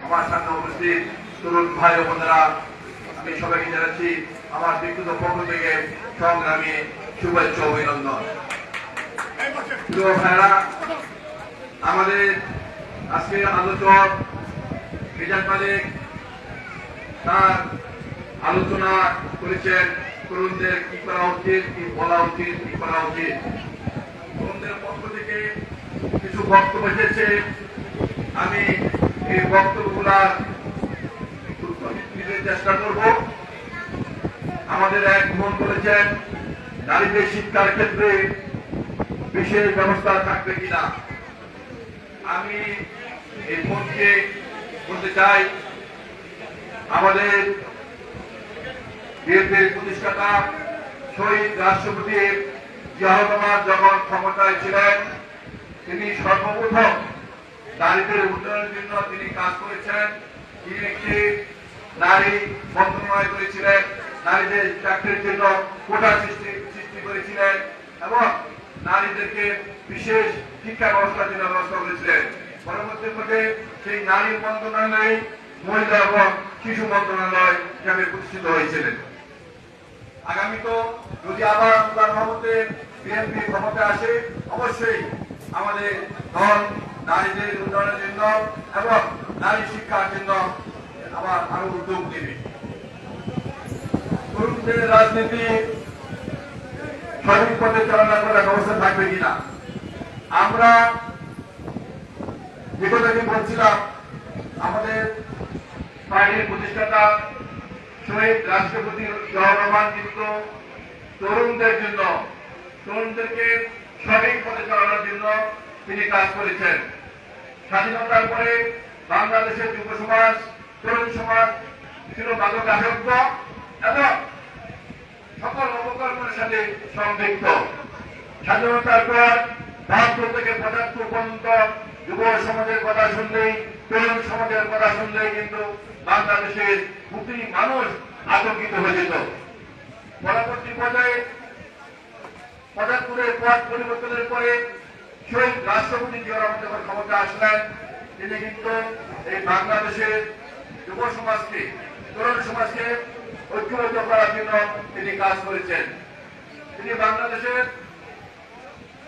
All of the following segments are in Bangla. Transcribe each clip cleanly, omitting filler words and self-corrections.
আমার সামনে উপস্থিত তরুণ ভাই ও বোনেরা, আমি সবাইকে জানাচ্ছি আমার ব্যক্তিগত পক্ষ থেকে সংগ্রামী শুভেচ্ছা অভিনন্দন। প্রিয় ভাইরা, আমাদের আজকে আলোচক রিজাল মালিক তার আলোচনা করেছেন তরুণদের কি করা উচিত, কি বলা উচিত, কি করা উচিত। তরুণদের পক্ষ থেকে কিছু বক্তব্য এসেছে, আমি এই বক্তব্যগুলার নিতে চেষ্টা করব। আমাদের এক বোন বলেছেন নারীদের শিক্ষার ক্ষেত্রে বিশেষ ব্যবস্থা থাকবে কিনা। আমি এই বোনকে বলতে চাই, আমাদের বিএনপির প্রতিষ্ঠাতা শহীদ রাষ্ট্রপতি জিয়াউর রহমান যখন ক্ষমতায় ছিলেন, তিনি সর্বপ্রথম নারীদের উন্নয়নের জন্য তিনি কাজ করেছেন। তিনি একটি নারী মন্ত্রণালয় করেছিলেন, নারীদের চাকরির জন্য কোটা সৃষ্টি করেছিলেন এবং নারীদেরকে বিশেষ শিক্ষা ব্যবস্থার জন্য ব্যবস্থা করেছিলেন। পরবর্তীতে সেই নারী মন্ত্রণালয় মহিলা এবং শিশু মন্ত্রণালয় হিসাবে প্রতিষ্ঠিত হয়েছিলেন। আগামী তো যদি আবার আল্লাহর রহমতে বিএনপি ক্ষমতায় আসে, অবশ্যই আমাদের দল নারীদের উন্নয়নের জন্য এবং নারী শিক্ষার জন্য আবার আরো উদ্যোগ নেবে। তরুণদের রাজনীতি সঠিক পথে চালনা করার ব্যবস্থা থাকবে কিনা। আমরা যে কথাটি বলছিলাম, আমাদের পার্টির প্রতিষ্ঠাতা শহীদ রাষ্ট্রপতি জিয়াউর রহমান কিন্তু তরুণদের জন্য, তরুণদেরকে সঠিক পথে চালানোর জন্য তিনি কাজ করেছেন। স্বাধীনতার পরে বাংলাদেশের যুব সমাজ, তরুণ সমাজ ছিল মাদকাসক্ত এবং সকল অপকর্মের সাথে সম্পৃক্ত। স্বাধীনতার পর ৭২ থেকে ৭৫ পর্যন্ত যুব সমাজের কথা শুনলেই, তরুণ সমাজের কথা শুনলেই কিন্তু বাংলাদেশের প্রতি মানুষ আতঙ্কিত হয়ে যেত। পরবর্তী পর্যায়ে ৭৫-এর পথ পরিবর্তনের পরে শহীদ রাষ্ট্রপতি জিয়াউর রহমান যখন ক্ষমতা আসলেন, তিনি কিন্তু এই বাংলাদেশের যুব সমাজকে, তরুণ সমাজকে ঐক্যবদ্ধ করার জন্য তিনি কাজ করেছেন। তিনি বাংলাদেশের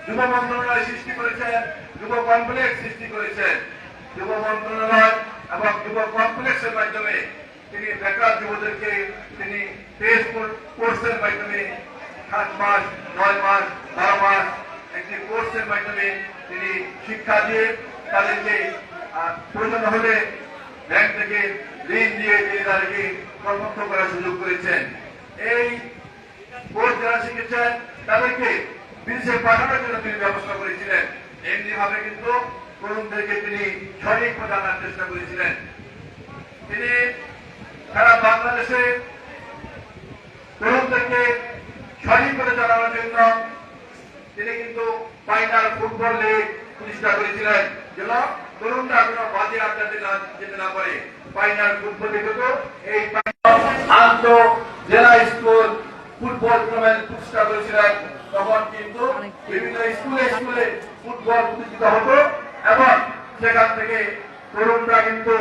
যুব মন্ত্রণালয় সৃষ্টি করেছেন, যুব কমপ্লেক্স সৃষ্টি করেছেন। যুব মন্ত্রণালয় এবং যুব কমপ্লেক্সের মাধ্যমে তিনি বেকার যুবদেরকে তিনি পেজ কোর্সের মাধ্যমে 7 মাস, 9 মাস, 12 মাস একটি কোর্সের মাধ্যমে তিনি শিক্ষা দিয়ে তাদেরকে প্রয়োজন হলে ব্যাংক থেকে ঋণ দিয়ে তিনি তাদেরকে কর্মরত করার সুযোগ করেছেন। এই কোর্স যারা শিখেছেন তাদেরকে বিদেশে পাঠানোর জন্য তিনি ব্যবস্থা করেছিলেন। এমনি ভাবে কিন্তু তরুণদেরকে তিনি সঠিক পথে আনার চেষ্টা করেছিলেন। তিনি সারা বাংলাদেশে তরুণদেরকে সঠিক পথে চালানোর জন্য তিনি কিন্তু ফাইনাল ফুটবল লিগ প্রতিষ্ঠা করেছিলেন, যেন তরুণরা কোনো বাজে আড্ডা যেতে না পারে। ফাইনাল ফুটবল লিগ হতো এই আন্তঃ জেলা স্কুল ফুটবল টুর্নামেন্ট প্রতিষ্ঠা করেছিলেন। তখন কিন্তু বিভিন্ন স্কুলে স্কুলে ফুটবল প্রতিষ্ঠিত হতো এবং সেখান থেকে তরুণরা কিন্তু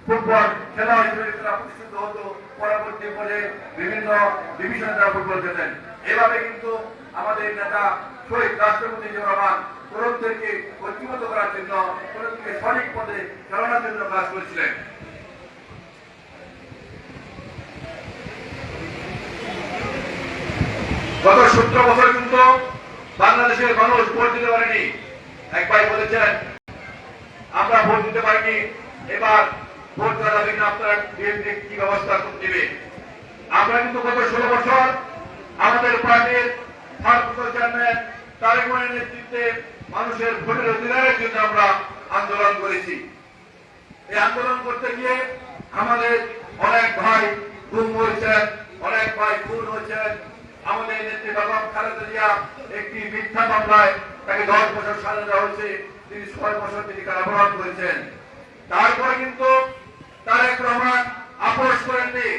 ফুটবল খেলা হিসেবে প্রতিষ্ঠিত হতো। পরবর্তী পর্যায়ে বিভিন্ন ডিভিশনে তারা ফুটবল খেলেন। এভাবে কিন্তু আমাদের নেতা শহীদ রাষ্ট্রপতি জিয়াউর রহমান তরুণদেরকে ঐক্যবদ্ধ করার জন্য, তরুণদেরকে সঠিক পথে চালানোর জন্য কাজ করেছিলেন। গত 17 বছর কিন্তু বাংলাদেশের মানুষ ভোট দিতে পারেনি। এক ভাই বলেছেন আমরা ভোট দিতে পারিনি, এবার ভোট দেওয়া যাবে কিনা, আপনারা বিএনপি কি ব্যবস্থা নেবে। আমরা কিন্তু গত 16 বছর আমাদের পার্টির ভারপ্রাপ্ত চেয়ারম্যান তারেক রহমানের নেতৃত্বে মানুষের ভোটের অধিকারের জন্য আমরা আন্দোলন করেছি। এই আন্দোলন করতে গিয়ে আমাদের অনেক ভাই গুম হয়েছেন, অনেক ভাই খুন হয়েছেন। আমাদের নেত্রী বেগম খালেদা জিয়া একটি মিথ্যা মামলায় তাকে 10 বছর সাজা দেওয়া হয়েছে, তিনি 6 বছর তিনি কারাবরণ করেছেন। তারপরে কিন্তু তারেক রহমান আপোষ করেননি।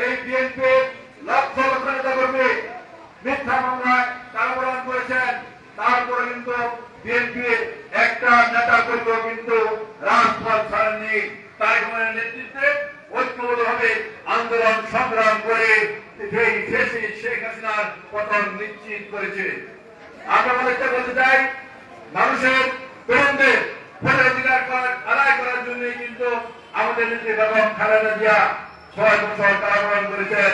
এই বিএনপি লক্ষ লক্ষ নেতা কর্মী মিথ্যা মামলায় কারাবরণ করেছেন। তারপরে কিন্তু বিএনপির একটা নেতা কর্মীও কিন্তু রাজপথ ছাড়েননি। তারেক রহমানের নেতৃত্বে ঐক্যবদ্ধভাবে আন্দোলন সংগ্রাম করে সেই শেখ হাসিনার পতন নিশ্চিত করেছে। আমরা বলতে চাই, মানুষের তরুণদের ভোটের অধিকার আদায় করার জন্য কিন্তু আমাদের নেত্রী বেগম খালেদা জিয়া 6 বছর কারাবরণ করেছেন।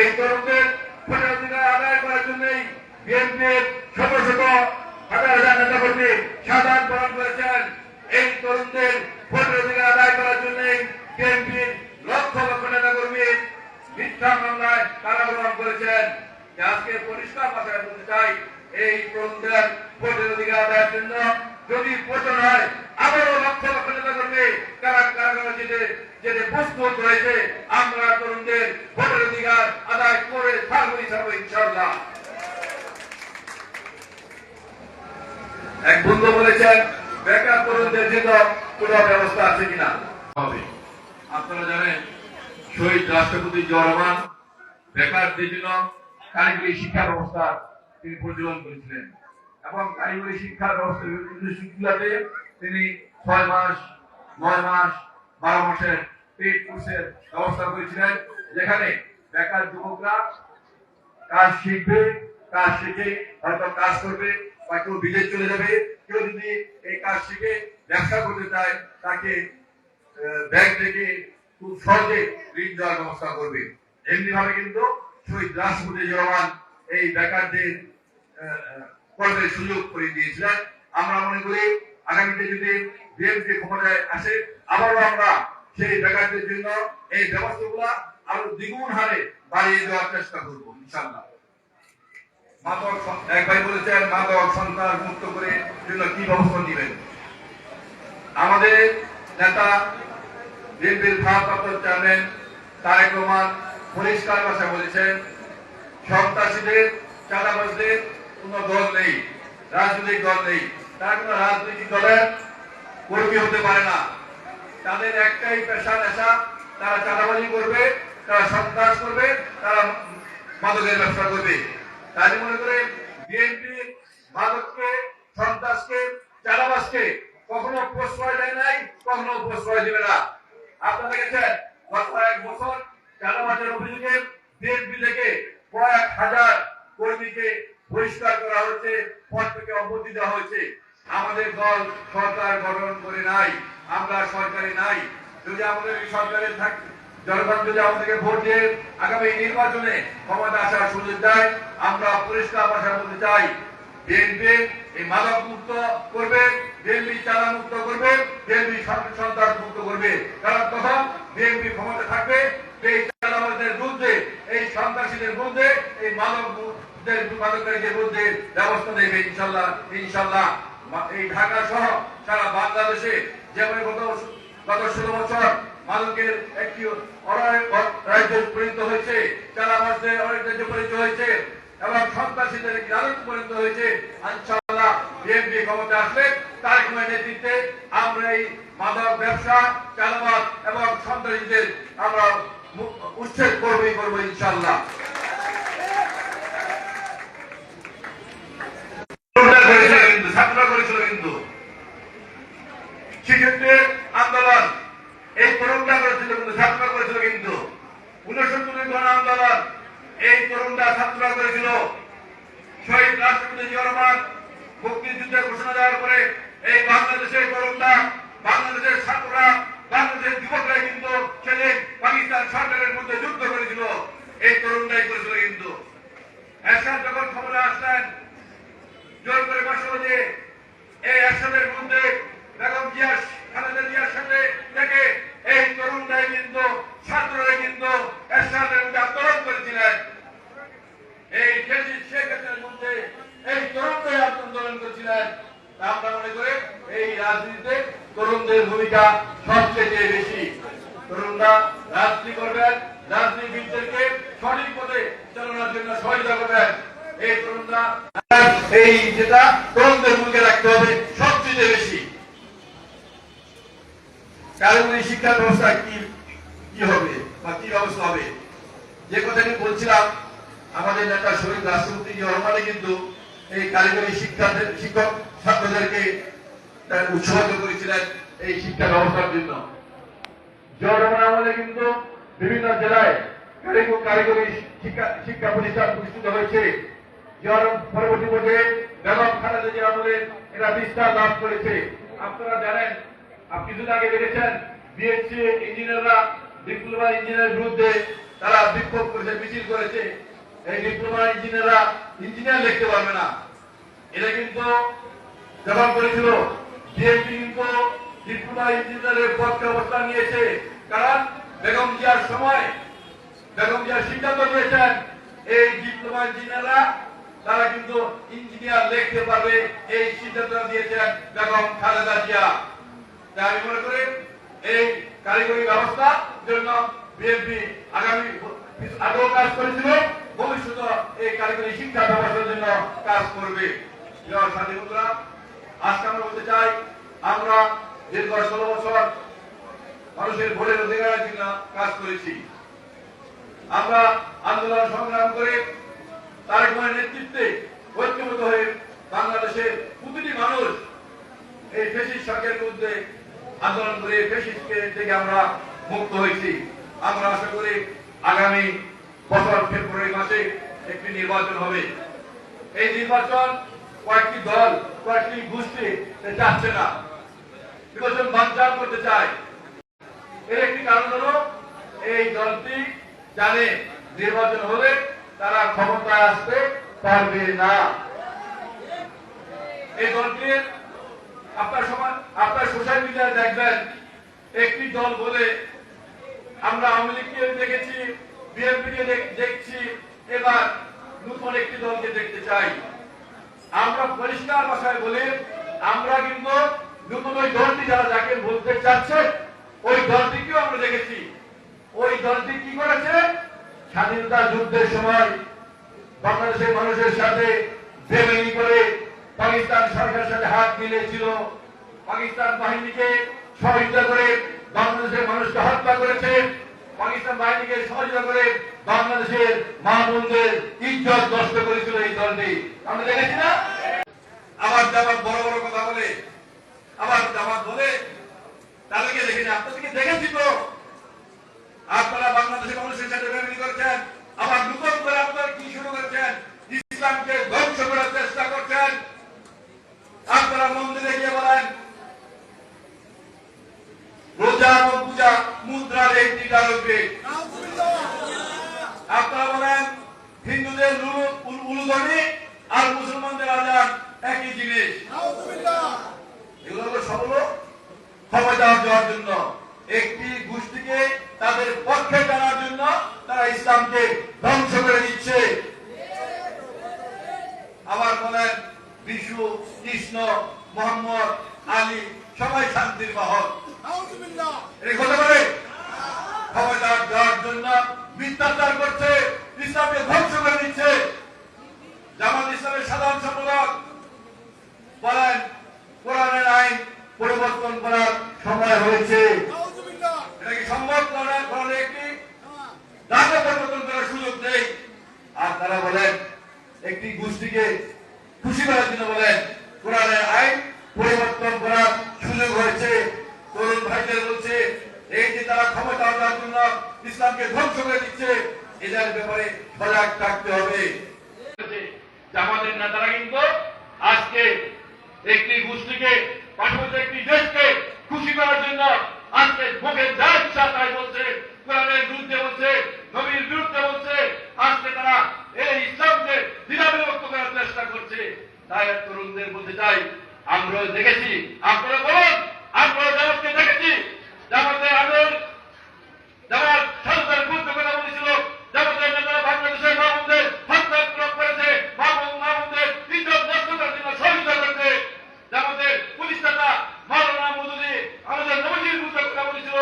এই তরুণদের ভোটের অধিকার আদায় করার জন্যই বিএনপির শত শত হাজার হাজার নেতা কর্মী সাধারণ পালন করেছেন। এই তরুণদের ভোটের অধিকার আদায় করার জন্যই বিএনপির লক্ষ লক্ষ নেতা কর্মী মিথ্যা মামলায় কারাবরণ করেছেন। আজকে পরিষ্কার ভাষায় বলতে চাই, এই তরুণদের ভোটের অধিকার আদায়ের জন্য যদি প্রয়োজন হয় আবারও লক্ষ লক্ষ নেতা কর্মী কারাগারে যেতে প্রস্তুত রয়েছে। আমরা তরুণদের ভোটের অধিকার আদায় করে থাকবো ইনশাআল্লাহ। এক বন্ধু বলেছেন, বেকার তরুণদের জন্য কোন ব্যবস্থা আছে কিনা হবে। আপনারা জানেন, শহীদ রাষ্ট্রপতি জিয়াউর রহমান বেকারদের জন্য কারিগরি শিক্ষা ব্যবস্থা তিনি প্রচলন করেছিলেন এবং কারিগরি শিক্ষা ব্যবস্থা স্কুলগুলোতে তিনি 6 মাস 9 মাস 12 মাসের পেড কোর্সের ব্যবস্থা করেছিলেন, যেখানে বেকার যুবকরা কাজ শিখবে, কাজ শিখে হয়তো কাজ করবে বা কেউ বিদেশ চলে যাবে। কেউ যদি এই কাজ শিখে ব্যবসা করতে চায় তাকে ব্যাংক থেকে খুব সহজে ঋণ দেওয়ার ব্যবস্থা করবে। এমনি ভাবে কিন্তু শহীদ রাষ্ট্রপতি জিয়াউর রহমান এই বেকারদের কর্মের সুযোগ করে দিয়েছিলেন। আমরা মনে করি আগামীতে যদি বিএনপি ক্ষমতায় আসে আবারও আমরা সেই বেকারদের জন্য এই ব্যবস্থাগুলো আরো দ্বিগুণ হারে বাড়িয়ে দেওয়ার চেষ্টা করব ইনশাআল্লাহ। এক ভাই বলেছেন, মাদক সন্ত্রাস মুক্ত করে জন্য কি ব্যবস্থা নেবেন। আমাদের নেতা বিএনপির ভারপ্রাপ্ত চেয়ারম্যান তারেক রহমান পরিষ্কার ভাষায় বলেছেন, সন্ত্রাসীদের চাঁদাবাজদের কোন দল নেই, রাজনৈতিক দল নেই, তারা কোন রাজনৈতিক দলের কর্মী হতে পারে না। তাদের একটাই পেশা নেশা, তারা চাঁদাবাজি করবে, তারা সন্ত্রাস করবে, তারা মাদকের ব্যবসা করবে। তাই মনে করে বিএনপি মাদককে, সন্ত্রাসকে, চাঁদাবাজকে কখনো প্রশ্রয় দেয় নাই, কখনো প্রশ্রয় দেবে না। আপনারা দেখেছেন গত 1 বছর চাঁদাবাজের অভিযোগে বিএনপি থেকে কয়েক হাজার কর্মীকে বহিষ্কার করা হয়েছে, পদ থেকে অব্যাহতি দেওয়া হয়েছে। আমাদের দল সরকার গঠন করে নাই, আমরা সরকারে নাই। যদি আমাদের এই সরকারে থাকে, জনগণ যদি আমাদেরকে ভোট দিয়ে আগামী নির্বাচনে ক্ষমতা আসার সুযোগ দেয়, আমরা পরিষ্কার ভাষায় বলতে চাই, বিএনপি এই মাদক মুক্ত করবে, বিএনপি চাঁদা মুক্ত করবে, বিএনপি সন্ত্রাস মুক্ত করবে। কারণ তখন বিএনপি ক্ষমতা থাকবে, এই চাঁদাবাজদের বিরুদ্ধে, এই সন্ত্রাসীদের বিরুদ্ধে, এই মাদককারীদের বিরুদ্ধে ব্যবস্থা নেবে ইনশাআল্লাহ। ইনশাআল্লাহ এই ঢাকা সহ সারা বাংলাদেশে যেভাবে গত 16 বছর মাদকের একটি রাজ্য পরিণত হয়েছে, চাঁদাবাজদের অনেক রাজ্য পরিণত হয়েছে এবং সন্ত্রাসীদের একটি রাজত্ব পরিণত হয়েছে, ইনশাআল্লাহ বিএনপি ক্ষমতা আসলে তারেক রহমানের নেতৃত্বে আমরা এই মাদক ব্যবসা, চাঁদাবাজ এবং সন্ত্রাসীদের আমরা উচ্ছেদ করবো ইনশাআল্লাহ। ছাত্ররা করেছিল কিন্তু সেক্ষেত্রে আন্দোলন এই তরুণরা করেছিল, কিন্তু ছাত্ররা করেছিল কিন্তু 69 গণ আন্দোলন এই তরুণরা ছাত্ররা করেছিল। শহীদ রাষ্ট্রপতি জিয়াউর রহমান মুক্তিযুদ্ধের ঘোষণা দেওয়ার পরে এই বাংলাদেশের তরুণরা, বাংলাদেশের ছাত্ররা, বাংলাদেশের যুবকরা কিন্তু সেদিন পাকিস্তান সরকারের মধ্যে যুদ্ধ করেছিল, এই তরুণরাই করেছিল কিন্তু। এরশাদ যখন ক্ষমতা আসলেন জোর করে বসল যে এই এরশাদের মধ্যে বেগম খালেদা জিয়ার সাথে থেকে এই তরুণরাই কিন্তু, ছাত্ররা কিন্তু এরশাদের মধ্যে আন্দোলন করেছিলেন। এই শেখ হাসিনার মধ্যে এই তরুণরাই আন্দোলন করেছিলেন। আমরা মনে করি এই রাজনীতিতে তরুণদের ভূমিকা সবচেয়ে বেশি। তরুণরা রাজনীতি করবেন, রাজনীতিবিদদেরকে সঠিক পথে চালানোর জন্য সহায়তা করবেন। এই তরুণরা এই যেটা তরুণদের ভূমিকা রাখতে হবে সবচেয়ে বেশি। কারিগরি শিক্ষা ব্যবস্থা কি হবে বা কি ব্যবস্থা হবে, যে কথাটি বলছিলাম, আমাদের নেতা শহীদ রাষ্ট্রপতি জিয়াউর রহমান কিন্তু এই কারিগরি শিক্ষক ছাত্রদেরকে উৎসাহিত করেছিলেন এই শিক্ষা ব্যবস্থার জন্য। জনগণ আমলে কিন্তু বিভিন্ন জেলায় কারিগরি শিক্ষা প্রতিষ্ঠান প্রতিষ্ঠিত হয়েছে। পরবর্তী পর্যায়ে বেগম খালেদা জিয়ার আমলে এটা বিস্তার লাভ করেছে। আপনারা জানেন, কিছুদিন আগে দেখেছেন বিএসসি ইঞ্জিনিয়াররা ডিপ্লোমা ইঞ্জিনিয়ারের বিরুদ্ধে তারা বিক্ষোভ করেছে, মিছিল করেছে। এই ডিপ্লোমা ইঞ্জিনিয়াররা ইঞ্জিনিয়ার লিখতে পারবে না, এটা কিন্তু জবাব করেছিল। বিএনপি কিন্তু ডিপ্লোমা ইঞ্জিনিয়ারের পক্ষে অবস্থান নিয়েছে, কারণ বেগম জিয়ার সময় বেগম জিয়া সিদ্ধান্ত নিয়েছেন এই ডিপ্লোমা ইঞ্জিনিয়াররা তারা কিন্তু ইঞ্জিনিয়ার লিখতে পারবে, এই সিদ্ধান্ত দিয়েছেন বেগম খালেদা জিয়া। তাই আমি মনে করি এই কারিগরি ব্যবস্থার জন্য বিএনপি আগেও কাজ করেছিল, ভবিষ্যতে এই কারিগরি শিক্ষা ব্যবস্থার জন্য কাজ করবে। সাথী বন্ধুরা, আজকে আমরা বলতে চাই, আমরা দীর্ঘ 16 বছর মানুষের ভোটের অধিকারের জন্য কাজ করেছি। আমরা আন্দোলন সংগ্রাম করে তারেক রহমানের নেতৃত্বে ঐক্যবদ্ধ হয়ে বাংলাদেশের প্রতিটি মানুষ এই ফ্যাসিস্ট সরকারের বিরুদ্ধে আন্দোলন করে ফ্যাসিস্টকে থেকে আমরা মুক্ত হয়েছি। আমরা আশা করি আগামী বছর ফেব্রুয়ারি মাসে একটি নির্বাচন হবে। এই নির্বাচন কয়েকটি দল, কয়েকটি গোষ্ঠী চাচ্ছে না, নির্বাচন বানচাল করতে চায়। এর একটি কারণ হলো এই দলটি জানে নির্বাচন হলে তারা ক্ষমতায় আসতে পারবে না। এই দলটির আপনার সোশ্যাল মিডিয়ায় দেখবেন একটি দল বলে, আমরা আওয়ামী লীগকে দেখেছি, বিএনপিকে দেখছি, এবার নতুন একটি দলকে দেখতে চাই। আমরা পরিষ্কার ভাষায় বলি, আমরা কিন্তু নতুন ওই দলটি যাকে বলতে চাচ্ছে ওই দলটিকেও আমরা দেখেছি। ওই দলটি কি করেছে? স্বাধীনতা যুদ্ধের সময় বাংলাদেশের মানুষের সাথে বেমেনি করে পাকিস্তান সরকারের সাথে হাত মিলিয়েছিল, পাকিস্তান বাহিনীকে সহযোগিতা করে বাংলাদেশের মানুষকে হত্যা করেছে, পাকিস্তান বাহিনীকে সহযোগিতা করে বাংলাদেশের মা বোনদের ইজ্জত নষ্ট করেছিল এই দলটি। আমরা দেখেছি না? আবার জামাত বড় বড় কথা বলে, আবার জামাত বলে তাদেরকে দেখেছি, আপনাদেরকে দেখেছি তো। আপনারা বাংলাদেশের মানুষের সাথে বেমেনি করেছেন, আবার নতুন করে আপনারা কি শুরু করেছেন? ইসলামকে ধ্বংস করার চেষ্টা করছেন। আপনারা মন্দিরে গিয়ে বলেন রোজা ও পূজা মুদ্রার একটি ডালবে। আপনারা বলেন হিন্দুদের উলুধ্বনি আর মুসলমানদের আজান একই জিনিস। এগুলো হলো সব হলো ক্ষমতা দেওয়ার জন্য, একটি গোষ্ঠীকে তাদের পক্ষে টানার জন্য তারা ইসলামকে ধ্বংস করে দিচ্ছে। আবার বলেন বিষ্ণু, কৃষ্ণ, মোহাম্মদ, আলী সবাই শান্তির বাহক। এই হতে পারে? ক্ষমতা দেওয়ার জন্য মিথ্যাচার করছে, ইসলামকে ধ্বংস করে দিচ্ছে। জামাত ইসলামের সাধারণ সম্পাদক বলেন কোরআনের আইন পরিবর্তন করার সময় হয়েছে। এটা কি সম্ভব? কোরআনে একটি ধারা পরিবর্তন করার সুযোগ নেই। আর তারা বলেন একটি গোষ্ঠীকে খুশি করার জন্য বলেন কোরআনের আইন পরিবর্তন করার সুযোগ হয়েছে। তরুণ ভাইদের বলছে এই যে তারা ক্ষমতা দেওয়ার জন্য ইসলামকে ধ্বংস করে দিচ্ছে, এদের ব্যাপারে সজাগ থাকতে হবে। আমাদের নেতারা কিন্তু আজকে একটি গোষ্ঠীকে, পার্শ্ববর্তী একটি দেশকে খুশি করার জন্য আজকে মুখে যা ইচ্ছা তাই বলছে, কোরআনের বিরুদ্ধে বলছে, নবীর বিরুদ্ধে বলছে। আজকে তারা এই ইসলামকে দ্বিধাবিভক্ত করার চেষ্টা করছে। তাই তরুণদের বলতে চাই, আমরা দেখেছি, আপনারা বলুন, আমরা জামাতকে দেখেছি, জামাতের আদর, জামাত স্বাধীনতার বিরুদ্ধে কথা বলেছিল, জামাতের নেতারা বাংলাদেশের মা বোনদের হত্যা করেছে, মা বোনদের ইজ্জত নষ্ট করার জন্য সহযোগিতা করছে। জামাতের পুলিশ নেতা মাওলানা মওদুদী আমাদের নবীজির বিরুদ্ধে কথা বলেছিল,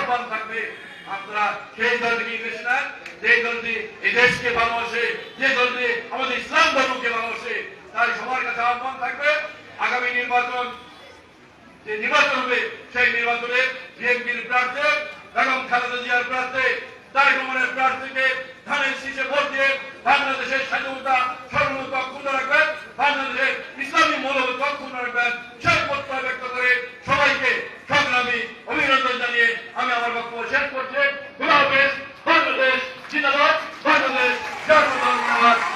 আহ্বান থাকবে আপনারা সেই দলটিকে বেছে নেন, যে দলটি এই দেশকে ভালোবাসে, যে দলটি আমাদের ইসলাম ধর্মকে ভালোবাসে। তাই সবার কাছে আহ্বান থাকবে, আগামী নির্বাচন যে নির্বাচন হবে সেই নির্বাচনে বিএনপির প্রার্থী বেগম খালেদা জিয়ার প্রার্থী তারেক রহমানের প্রার্থীকে ধানের শীষে ভোট দিয়ে বাংলাদেশের স্বাধীনতা সার্বভৌমত্ব অক্ষুণ্ণ রাখবেন, বাংলাদেশের ইসলামী মৌলবোধ অক্ষুণ্ণ রাখবেন। সেই প্রত্যয় ব্যক্ত করে সবাইকে সংগ্রামী অভিনন্দন জানিয়ে আমি আমার বক্তব্য শেষ করছি। খোদা হাফেজ। বাংলাদেশ জিন্দাবাদ, বাংলাদেশ জাতীয়তাবাদী।